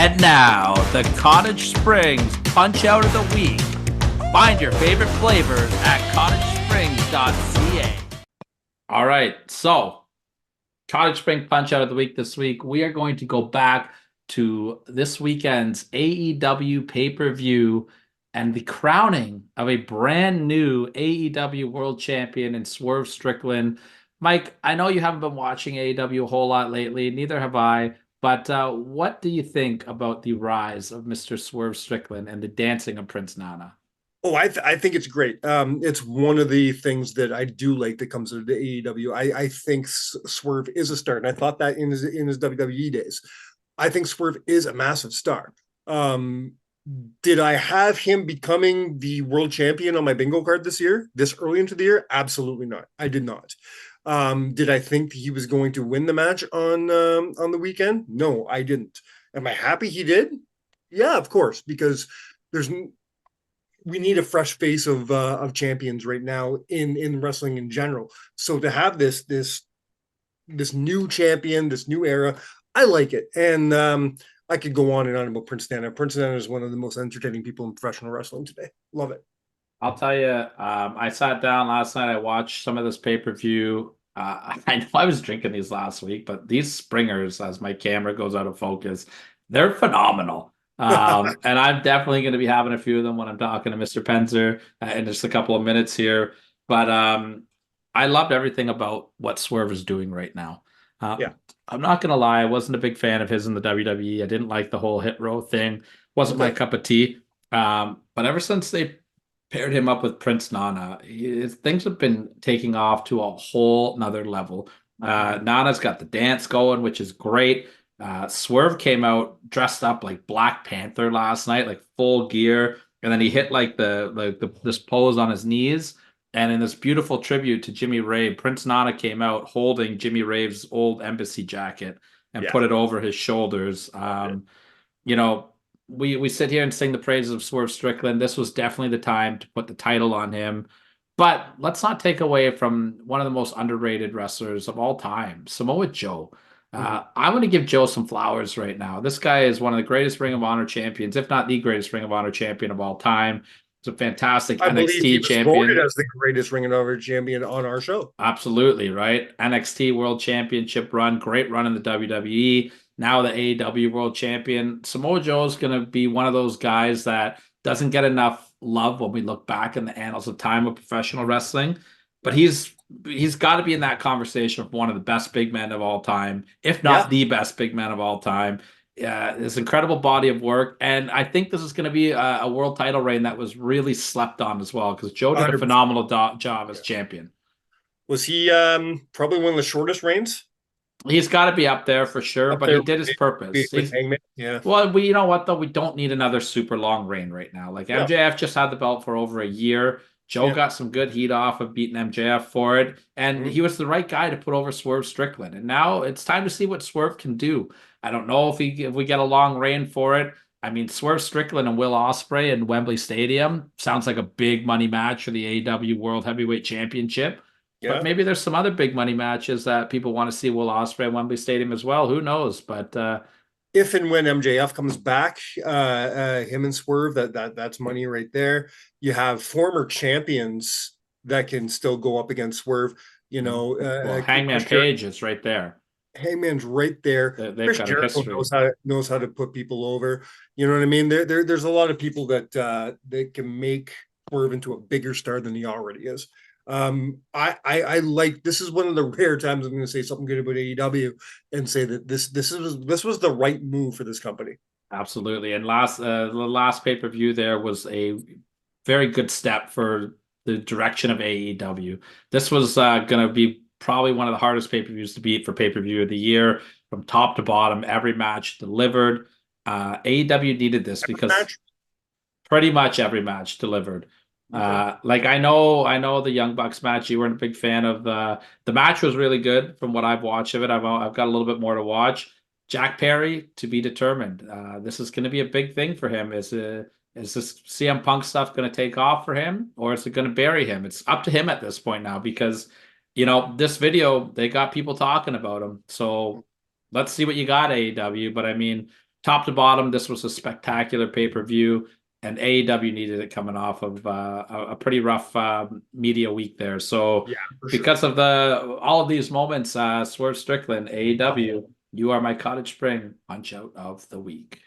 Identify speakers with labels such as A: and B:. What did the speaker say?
A: And now, the Cottage Springs Punch Out of the Week. Find your favorite flavors at cottagesprings.ca. All right, so Cottage Spring Punch Out of the Week this week. We are going to go back to this weekend's AEW pay-per-view and the crowning of a brand new AEW World Champion in Swerve Strickland. Mike, I know you haven't been watching AEW a whole lot lately, neither have I, but what do you think about the rise of Mr. Swerve Strickland and the dancing of Prince Nana?
B: Oh, I think it's great. It's one of the things that I do like that comes into AEW. I think Swerve is a star, and I thought that in his WWE days. I think Swerve is a massive star. Did I have him becoming the world champion on my bingo card this early into the year? Absolutely not. I did not. Did I think he was going to win the match on the weekend? No, I didn't. Am I happy he did? Yeah, of course, because we need a fresh face of champions right now in wrestling in general. So to have this new champion, this new era, I like it. And I could go on and on about Prince Nana. Prince Nana is one of the most entertaining people in professional wrestling today. Love it.
A: I'll tell you, I sat down last night. I watched some of this pay-per-view. I know I was drinking these last week, but these springers, as my camera goes out of focus, they're phenomenal. And I'm definitely going to be having a few of them when I'm talking to Mr. Penzer in just a couple of minutes here. But I loved everything about what Swerve is doing right now.
B: Yeah.
A: I'm not going to lie. I wasn't a big fan of his in the WWE. I didn't like the whole hit row thing. Wasn't my cup of tea. But ever since they paired him up with Prince Nana, things have been taking off to a whole nother level. Nana's got the dance going, which is great. Swerve came out dressed up like Black Panther last night, like full gear, and then he hit like this pose on his knees. And in this beautiful tribute to Jimmy Rave, Prince Nana came out holding Jimmy Rave's old embassy jacket and put it over his shoulders. You know, we sit here and sing the praises of Swerve Strickland. This was definitely the time to put the title on him. But let's not take away from one of the most underrated wrestlers of all time, Samoa Joe. I'm going to give Joe some flowers right now. This guy is one of the greatest Ring of Honor champions, if not the greatest Ring of Honor champion of all time. He's a fantastic
B: I believe he
A: NXT
B: was
A: champion.
B: voted as the greatest Ring of Honor champion on our show.
A: Absolutely, right? NXT World Championship run, great run in the WWE. Now the AEW World Champion. Samoa Joe is going to be one of those guys that doesn't get enough love when we look back in the annals of time of professional wrestling. But he's got to be in that conversation of one of the best big men of all time, if not the best big man of all time. This incredible body of work, and I think this is going to be a world title reign that was really slept on as well, because Joe did
B: 100%.
A: a phenomenal job as champion.
B: Was he probably one of the shortest reigns?
A: He's got to be up there for sure, but he did his purpose.
B: Yeah.
A: Well, you know what though? We don't need another super long reign right now. Like MJF just had the belt for over a year. Joe got some good heat off of beating MJF for it, and he was the right guy to put over Swerve Strickland. And now it's time to see what Swerve can do. I don't know if we get a long reign for it. I mean, Swerve Strickland and Will Ospreay in Wembley Stadium sounds like a big money match for the AEW World Heavyweight Championship. Yeah. But maybe there's some other big money matches that people want to see Will Ospreay at Wembley Stadium as well. Who knows? But
B: if and when MJF comes back, him and Swerve, that's money right there. You have former champions that can still go up against Swerve. You know,
A: Hangman Page is right there.
B: Hangman's right there.
A: Chris Jericho
B: knows how to put people over. You know what I mean? There's a lot of people that can make Swerve into a bigger star than he already is. I like, this is one of the rare times I'm going to say something good about AEW and say that this was the right move for this company.
A: Absolutely. And the last pay-per-view there was a very good step for the direction of AEW. This was going to be probably one of the hardest pay-per-views to beat for pay-per-view of the year, from top to bottom. Every match delivered. AEW needed this because pretty much every match delivered. Like I know the Young Bucks match you weren't a big fan of. The match was really good from what I've watched of it. I've got a little bit more to watch. Jack Perry to be determined. This is going to be a big thing for him. Is this CM Punk stuff going to take off for him, or is it going to bury him? It's up to him at this point now, because this video, they got people talking about him. So let's see what you got, AEW. But I mean, top to bottom, this was a spectacular pay-per-view, and AEW needed it coming off of a pretty rough media week there. So
B: Yeah, for sure.
A: because of all of these moments, Swerve Strickland, AEW, you are my Cottage Spring punch out of the week.